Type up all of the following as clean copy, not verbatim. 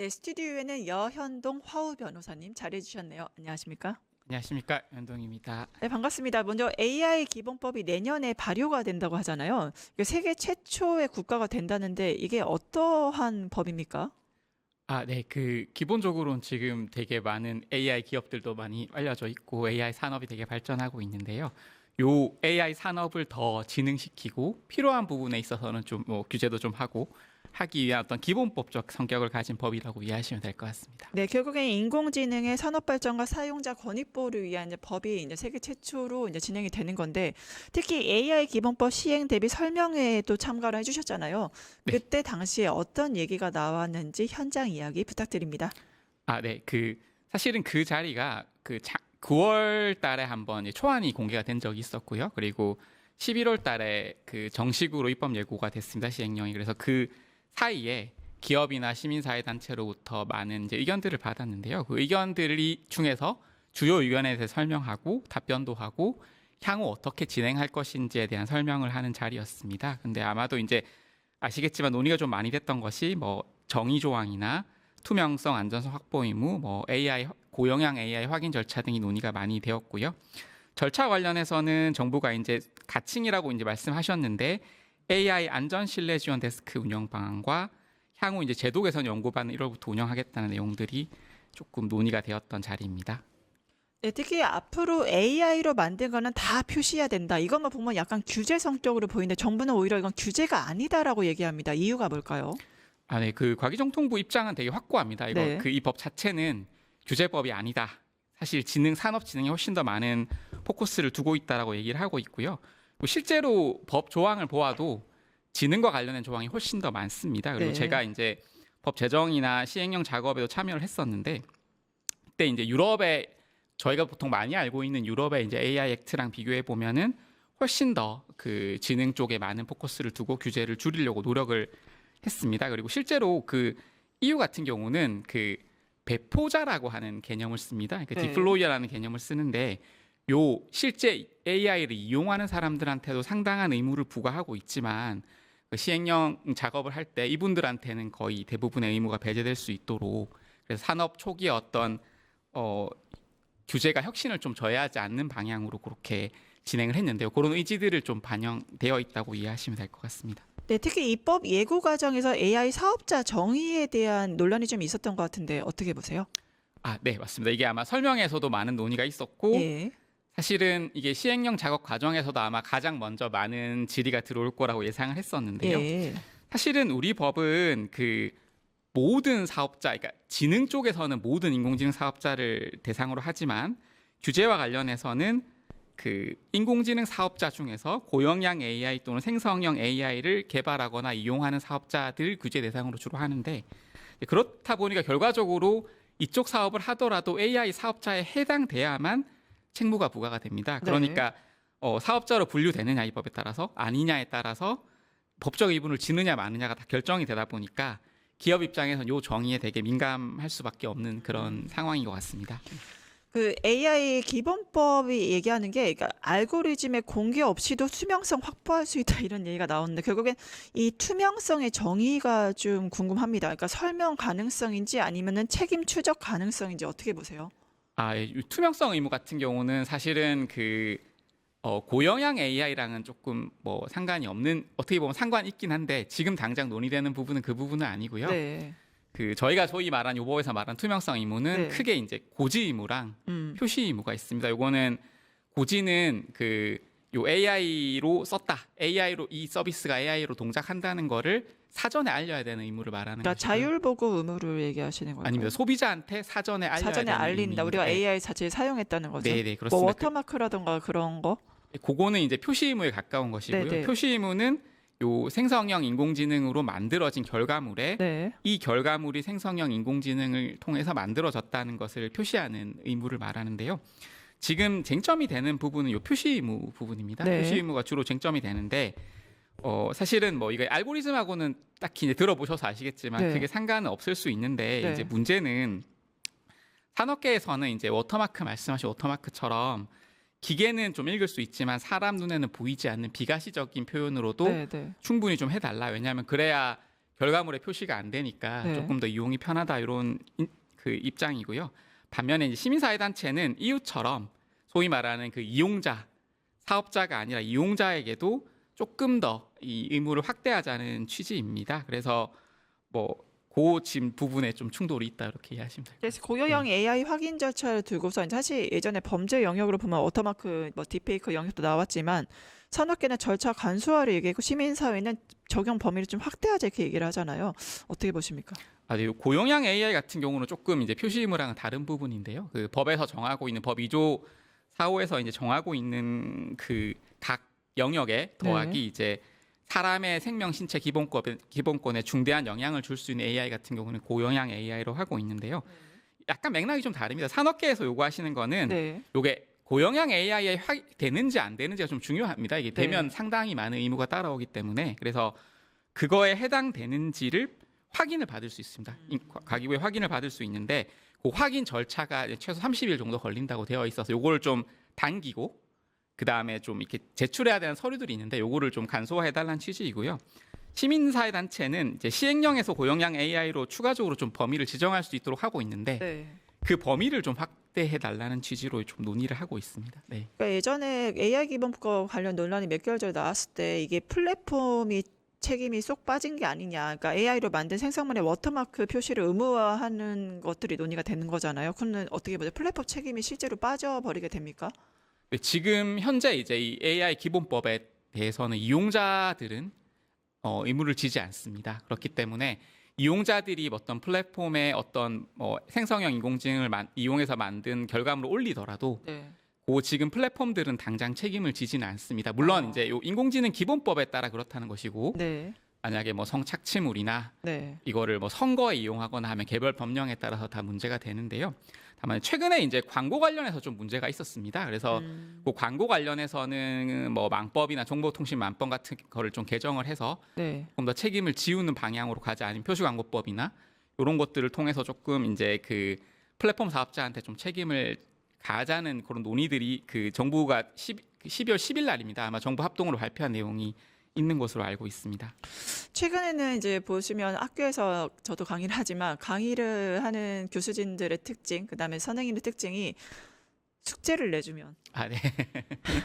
네, 스튜디오에는 여현동 화우 변호사님 자리해 주셨네요. 안녕하십니까? 안녕하십니까, 연동입니다. 네, 반갑습니다. 먼저 AI 기본법이 내년에 발효가 된다고 하잖아요. 이게 세계 최초의 국가가 된다는데 이게 어떠한 법입니까? 네, 기본적으로는 지금 되게 많은 AI 기업들도 많이 알려져 있고 AI 산업이 되게 발전하고 있는데요. 요 AI 산업을 더 진흥시키고 필요한 부분에 있어서는 좀 규제도 좀 하기 위한 어떤 기본법적 성격을 가진 법이라고 이해하시면 될 것 같습니다. 네, 결국엔 인공지능의 산업 발전과 사용자 권익 보호를 위한 이제 법이 이제 세계 최초로 이제 진행이 되는 건데 특히 AI 기본법 시행 대비 설명회에도 참가를 해주셨잖아요. 네. 그때 당시에 어떤 얘기가 나왔는지 현장 이야기 부탁드립니다. 네, 사실은 그 자리가 9월 달에 한번 이제 초안이 공개가 된 적이 있었고요. 그리고 11월 달에 정식으로 입법 예고가 됐습니다. 시행령이. 그래서 그 사이에 기업이나 시민사회 단체로부터 많은 이제 의견들을 받았는데요. 그 의견들이 중에서 주요 의견에 대해 설명하고 답변도 하고 향후 어떻게 진행할 것인지에 대한 설명을 하는 자리였습니다. 근데 아마도 이제 아시겠지만 논의가 좀 많이 됐던 것이 뭐 정의 조항이나 투명성, 안전성 확보 의무, 뭐 AI 고영향 AI 확인 절차 등이 논의가 많이 되었고요. 절차 관련해서는 정부가 이제 가칭이라고 이제 말씀하셨는데 AI 안전 신뢰 지원 데스크 운영 방안과 향후 이제 제도 개선 연구반을 1월부터 운영하겠다는 내용들이 조금 논의가 되었던 자리입니다. 네, 특히 앞으로 AI로 만든 거는 다 표시해야 된다. 이것만 보면 약간 규제 성격으로 보이는데 정부는 오히려 이건 규제가 아니다라고 얘기합니다. 이유가 뭘까요? 네, 과기정통부 입장은 되게 확고합니다. 네. 이 법 자체는 규제법이 아니다. 사실 산업 진흥에 훨씬 더 많은 포커스를 두고 있다라고 얘기를 하고 있고요. 실제로 법 조항을 보아도 지능과 관련된 조항이 훨씬 더 많습니다. 그리고 네. 제가 이제 법 제정이나 시행령 작업에도 참여를 했었는데 그때 이제 유럽에 저희가 보통 많이 알고 있는 유럽의 이제 AI 액트랑 비교해 보면은 훨씬 더 지능 쪽에 많은 포커스를 두고 규제를 줄이려고 노력을 했습니다. 그리고 실제로 EU 같은 경우는 배포자라고 하는 개념을 씁니다. 그러니까 네. 디플로이어라는 개념을 쓰는데 실제 AI를 이용하는 사람들한테도 상당한 의무를 부과하고 있지만 시행령 작업을 할 때 이분들한테는 거의 대부분의 의무가 배제될 수 있도록 그래서 산업 초기에 어떤 규제가 혁신을 좀 저해하지 않는 방향으로 그렇게 진행을 했는데요. 그런 의지들을 좀 반영되어 있다고 이해하시면 될 것 같습니다. 네, 특히 입법 예고 과정에서 AI 사업자 정의에 대한 논란이 좀 있었던 것 같은데 어떻게 보세요? 네, 맞습니다. 이게 아마 설명에서도 많은 논의가 있었고 예. 사실은 이게 시행령 작업 과정에서도 아마 가장 먼저 많은 질의가 들어올 거라고 예상을 했었는데요. 예. 사실은 우리 법은 모든 사업자, 그러니까 지능 쪽에서는 모든 인공지능 사업자를 대상으로 하지만 규제와 관련해서는 인공지능 사업자 중에서 고영향 AI 또는 생성형 AI를 개발하거나 이용하는 사업자들 규제 대상으로 주로 하는데 그렇다 보니까 결과적으로 이쪽 사업을 하더라도 AI 사업자에 해당돼야만 책무가 부과가 됩니다. 그러니까 사업자로 분류되느냐 이 법에 따라서 아니냐에 따라서 법적 의무를 지느냐 마느냐가 다 결정이 되다 보니까 기업 입장에서는 이 정의에 되게 민감할 수밖에 없는 그런 상황인 것 같습니다. AI 기본법이 얘기하는 게 그러니까 알고리즘의 공개 없이도 투명성 확보할 수 있다 이런 얘기가 나오는데 결국엔 이 투명성의 정의가 좀 궁금합니다. 그러니까 설명 가능성인지 아니면은 책임 추적 가능성인지 어떻게 보세요? 이 투명성 의무 같은 경우는 사실은 고영향 AI랑은 조금 뭐 상관이 없는 어떻게 보면 상관이 있긴 한데 지금 당장 논의되는 부분은 그 부분은 아니고요. 네. 저희가 소위 말한 요법에서 말한 투명성 의무는 네. 크게 이제 고지 의무랑 표시 의무가 있습니다. 요거는 고지는 요 AI로 썼다. AI로 이 서비스가 AI로 동작한다는 거를 사전에 알려야 되는 의무를 말하는 그러니까 것이고요. 자율보고 의무를 얘기하시는 거예요. 아닙니다. 소비자한테 사전에 알려야 사전에 되는 알린다. 의미입니다. 우리가 네. AI 자체를 사용했다는 거죠. 네, 뭐 그렇습니다. 워터마크라던가 그런 거. 그거는 이제 표시 의무에 가까운 것이고요. 네. 표시 의무는 요 생성형 인공지능으로 만들어진 결과물에 네. 이 결과물이 생성형 인공지능을 통해서 만들어졌다는 것을 표시하는 의무를 말하는데요. 지금 쟁점이 되는 부분은 요 표시 의무 부분입니다. 네. 표시 의무가 주로 쟁점이 되는데 사실은 뭐 이거 알고리즘하고는 딱히 이제 들어보셔서 아시겠지만 네. 그게 상관은 없을 수 있는데 네. 이제 문제는 산업계에서는 이제 워터마크 말씀하신 워터마크처럼 기계는 좀 읽을 수 있지만 사람 눈에는 보이지 않는 비가시적인 표현으로도 네. 충분히 좀 해달라. 왜냐하면 그래야 결과물에 표시가 안 되니까 네. 조금 더 이용이 편하다 이런 그 입장이고요. 반면에 이제 시민사회단체는 이웃처럼 소위 말하는 그 이용자, 사업자가 아니라 이용자에게도 조금 더 이 의무를 확대하자는 취지입니다. 그래서 그 지금 부분에 좀 충돌이 있다 이렇게 이해하시면 돼요. 그래서 고유형 AI 확인 절차를 두고서 이제 사실 예전에 범죄 영역으로 보면 워터마크, 딥페이크 영역도 나왔지만 산업계는 절차 간소화를 얘기했고 시민사회는 적용 범위를 좀 확대하자 이렇게 얘기를 하잖아요. 어떻게 보십니까? 네, 고용량 AI 같은 경우는 조금 이제 표시 의무랑은 다른 부분인데요. 그 법에서 정하고 있는 법 2조 4호에서 이제 정하고 있는 그 각 영역에 더하기 이제 사람의 생명 신체 기본권에 중대한 영향을 줄 수 있는 AI 같은 경우는 고영향 AI로 하고 있는데요. 약간 맥락이 좀 다릅니다. 산업계에서 요구하시는 거는 네. 요게 고영향 AI에 되는지 안 되는지가 좀 중요합니다. 이게 네. 되면 상당히 많은 의무가 따라오기 때문에 그래서 그거에 해당되는지를 확인을 받을 수 있습니다. 과기부에 확인을 받을 수 있는데 그 확인 절차가 최소 30일 정도 걸린다고 되어 있어서 요거를 좀 당기고 그 다음에 좀 이렇게 제출해야 되는 서류들이 있는데 요거를 좀 간소화해달라는 취지이고요. 시민사회 단체는 이제 시행령에서 고용량 AI로 추가적으로 좀 범위를 지정할 수 있도록 하고 있는데 네. 그 범위를 좀 확대해달라는 취지로 좀 논의를 하고 있습니다. 네. 그러니까 예전에 AI 기본법 관련 논란이 몇 개월 전에 나왔을 때 이게 플랫폼이 책임이 쏙 빠진 게 아니냐. 그러니까 AI로 만든 생성물의 워터마크 표시를 의무화하는 것들이 논의가 되는 거잖아요. 그러면 어떻게 보세요? 플랫폼 책임이 실제로 빠져버리게 됩니까? 네, 지금 현재 이제 이 AI 기본법에 대해서는 이용자들은 의무를 지지 않습니다. 그렇기 때문에 이용자들이 어떤 플랫폼에 어떤 생성형 인공지능을 이용해서 만든 결과물을 올리더라도 네. 그 지금 플랫폼들은 당장 책임을 지지는 않습니다. 물론 이제 요 인공지능 기본법에 따라 그렇다는 것이고 네. 만약에 성착취물이나 네. 이거를 선거에 이용하거나 하면 개별 법령에 따라서 다 문제가 되는데요. 다만 최근에 이제 광고 관련해서 좀 문제가 있었습니다. 그래서 그 광고 관련해서는 망법이나 정보통신망법 같은 거를 좀 개정을 해서 네. 조금 더 책임을 지우는 방향으로 가자 아니면 표시광고법이나 이런 것들을 통해서 조금 이제 그 플랫폼 사업자한테 좀 책임을 가하자는 그런 논의들이 그 정부가 12월 10일 날입니다. 아마 정부 합동으로 발표한 내용이 있는 것으로 알고 있습니다. 최근에는 이제 보시면 학교에서 저도 강의를 하지만 강의를 하는 교수진들의 특징, 그다음에 선생님의 특징이 숙제를 내주면 네.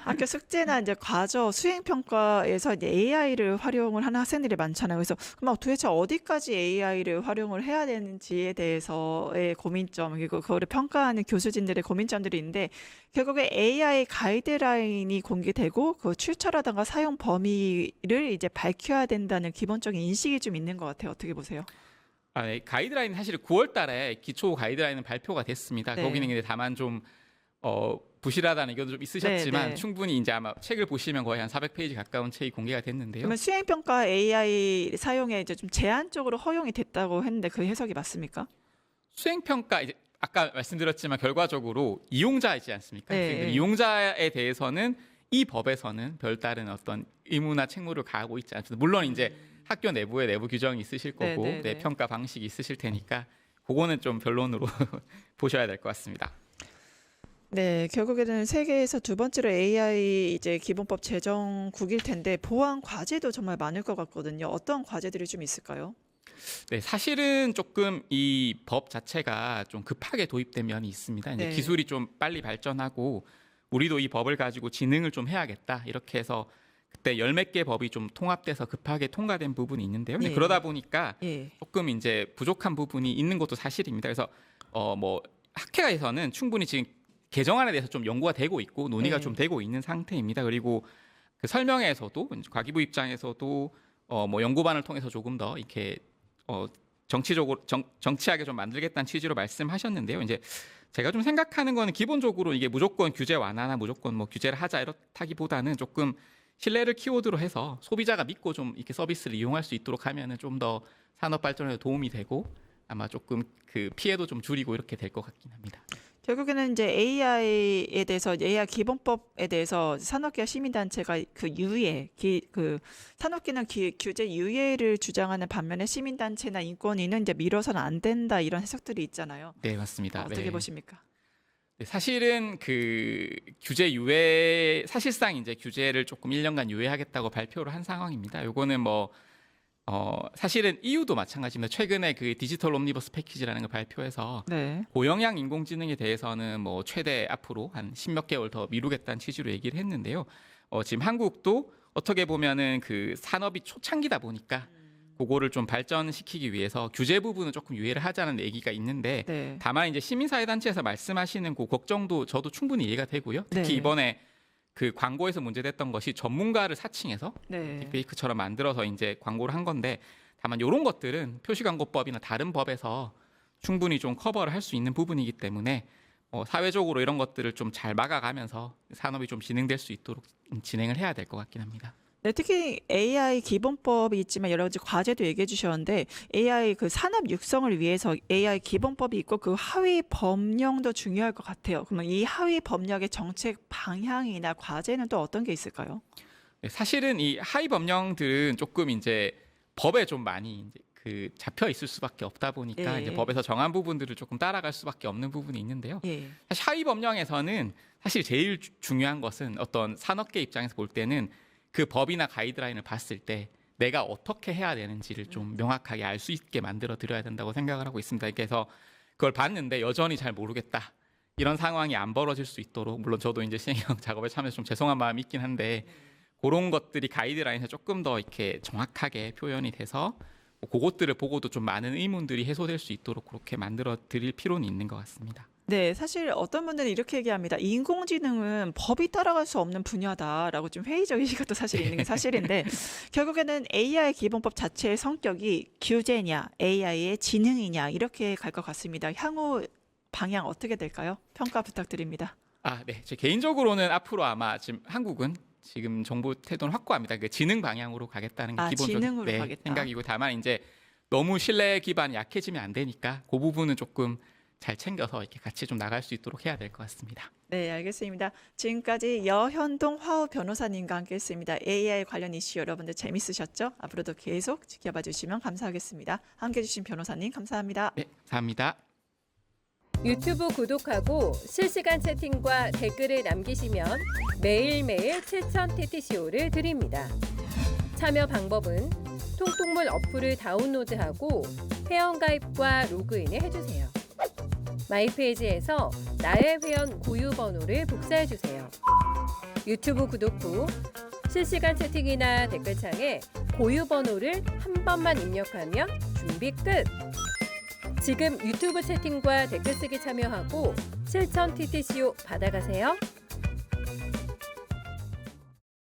학교 숙제나 이제 과저 수행 평가에서 이제 AI를 활용을 하는 학생들이 많잖아요. 그래서 그럼 도대체 어디까지 AI를 활용을 해야 되는지에 대해서의 고민점, 그리고 그거를 평가하는 교수진들의 고민점들이 있는데 결국에 AI 가이드라인이 공개되고 그 출처라든가 사용 범위를 이제 밝혀야 된다는 기본적인 인식이 좀 있는 것 같아요. 어떻게 보세요? 네. 가이드라인은 사실 9월달에 기초 가이드라인은 발표가 됐습니다. 네. 거기는 근데 다만 좀 부실하다는 의견도 좀 있으셨지만 네. 충분히 이제 아마 책을 보시면 거의 한 400페이지 가까운 책이 공개가 됐는데요. 그러면 수행 평가 AI 사용에 이제 좀 제한적으로 허용이 됐다고 했는데 그 해석이 맞습니까? 수행 평가 이제 아까 말씀드렸지만 결과적으로 이용자이지 않습니까? 네. 이용자에 대해서는 이 법에서는 별다른 어떤 의무나 책무를 가하고 있지 않습니다. 물론 이제 학교 내부에 내부 규정이 있으실 거고 네. 평가 방식이 있으실 테니까 그거는 좀 변론으로 보셔야 될 것 같습니다. 네, 결국에는 세계에서 두 번째로 AI 이제 기본법 제정국일 텐데 보완 과제도 정말 많을 것 같거든요. 어떤 과제들이 좀 있을까요? 네, 사실은 조금 이 법 자체가 좀 급하게 도입된 면이 있습니다. 이제 네. 기술이 좀 빨리 발전하고 우리도 이 법을 가지고 진흥을 좀 해야겠다 이렇게 해서 그때 열 몇 개 법이 좀 통합돼서 급하게 통과된 부분이 있는데요. 근데 예. 그러다 보니까 예. 조금 이제 부족한 부분이 있는 것도 사실입니다. 그래서 학회에서는 충분히 지금 개정안에 대해서 좀 연구가 되고 있고 논의가 네. 좀 되고 있는 상태입니다. 그리고 그 설명회에서도 과기부 입장에서도 연구반을 통해서 조금 더 이렇게 정치하게 좀 만들겠다는 취지로 말씀하셨는데요. 이제 제가 좀 생각하는 거는 기본적으로 이게 무조건 규제 완화나 무조건 규제를 하자 이렇다기보다는 조금 신뢰를 키워드로 해서 소비자가 믿고 좀 이렇게 서비스를 이용할 수 있도록 하면은 좀 더 산업 발전에 도움이 되고 아마 조금 그 피해도 좀 줄이고 이렇게 될 것 같긴 합니다. 결국에는 이제 AI에 대해서 AI 기본법에 대해서 산업계와 시민단체가 그 유예, 그 산업계는 규제 유예를 주장하는 반면에 시민단체나 인권위는 이제 미뤄서는 안 된다 이런 해석들이 있잖아요. 네, 맞습니다. 어떻게 네. 보십니까? 네, 사실은 그 규제 유예 사실상 이제 규제를 조금 1년간 유예하겠다고 발표를 한 상황입니다. 요거는 사실은 EU도 마찬가지입니다. 최근에 그 디지털 옴니버스 패키지라는 걸 발표해서 네. 고영양 인공지능에 대해서는 뭐 최대 앞으로 한 10몇 개월 더 미루겠다는 취지로 얘기를 했는데요. 지금 한국도 어떻게 보면은 그 산업이 초창기다 보니까 그거를 좀 발전시키기 위해서 규제 부분은 조금 유예를 하자는 얘기가 있는데 네. 다만 이제 시민사회단체에서 말씀하시는 그 걱정도 저도 충분히 이해가 되고요. 특히 네. 이번에 그 광고에서 문제됐던 것이 전문가를 사칭해서 네. 딥페이크처럼 만들어서 이제 광고를 한 건데 다만 이런 것들은 표시광고법이나 다른 법에서 충분히 좀 커버를 할 수 있는 부분이기 때문에 사회적으로 이런 것들을 좀 잘 막아가면서 산업이 좀 진행될 수 있도록 진행을 해야 될 것 같긴 합니다. 네, 특히 AI 기본법이 있지만 여러 가지 과제도 얘기해 주셨는데 AI 그 산업 육성을 위해서 AI 기본법이 있고 그 하위 법령도 중요할 것 같아요. 그러면 이 하위 법령의 정책 방향이나 과제는 또 어떤 게 있을까요? 네, 사실은 이 하위 법령들은 조금 이제 법에 좀 많이 이제 그 잡혀 있을 수밖에 없다 보니까 예. 이제 법에서 정한 부분들을 조금 따라갈 수밖에 없는 부분이 있는데요. 예. 사실 하위 법령에서는 사실 제일 중요한 것은 어떤 산업계 입장에서 볼 때는 그 법이나 가이드라인을 봤을 때 내가 어떻게 해야 되는지를 좀 명확하게 알 수 있게 만들어 드려야 된다고 생각을 하고 있습니다. 그래서 그걸 봤는데 여전히 잘 모르겠다. 이런 상황이 안 벌어질 수 있도록 물론 저도 이제 시행령 작업에 참여해서 좀 죄송한 마음이 있긴 한데 그런 것들이 가이드라인에서 조금 더 이렇게 정확하게 표현이 돼서 그것들을 보고도 좀 많은 의문들이 해소될 수 있도록 그렇게 만들어 드릴 필요는 있는 것 같습니다. 네, 사실 어떤 분들은 이렇게 얘기합니다. 인공지능은 법이 따라갈 수 없는 분야다라고 좀 회의적인 시각도 사실 있는 게 사실인데 결국에는 AI 기본법 자체의 성격이 규제냐, AI의 지능이냐 이렇게 갈 것 같습니다. 향후 방향 어떻게 될까요? 평가 부탁드립니다. 네. 제 개인적으로는 앞으로 아마 지금 한국은 지금 정부 태도는 확고합니다. 그 지능 방향으로 가겠다는 게 기본적인 지능으로 가겠다. 생각이고 다만 이제 너무 신뢰 기반이 약해지면 안 되니까 그 부분은 조금 잘 챙겨서 이렇게 같이 좀 나갈 수 있도록 해야 될 것 같습니다. 네, 알겠습니다. 지금까지 여현동 화우 변호사님과 함께했습니다. AI 관련 이슈 여러분들 재밌으셨죠? 앞으로도 계속 지켜봐 주시면 감사하겠습니다. 함께해 주신 변호사님 감사합니다. 네, 감사합니다. 유튜브 구독하고 실시간 채팅과 댓글을 남기시면 매일매일 7,000TTCO를 드립니다. 참여 방법은 통통물 어플을 다운로드하고 회원가입과 로그인을 해주세요. 마이페이지에서 나의 회원 고유 번호를 복사해주세요. 유튜브 구독 후 실시간 채팅이나 댓글창에 고유 번호를 한 번만 입력하면 준비 끝! 지금 유튜브 채팅과 댓글 쓰기 참여하고 7,000TTCO 받아가세요.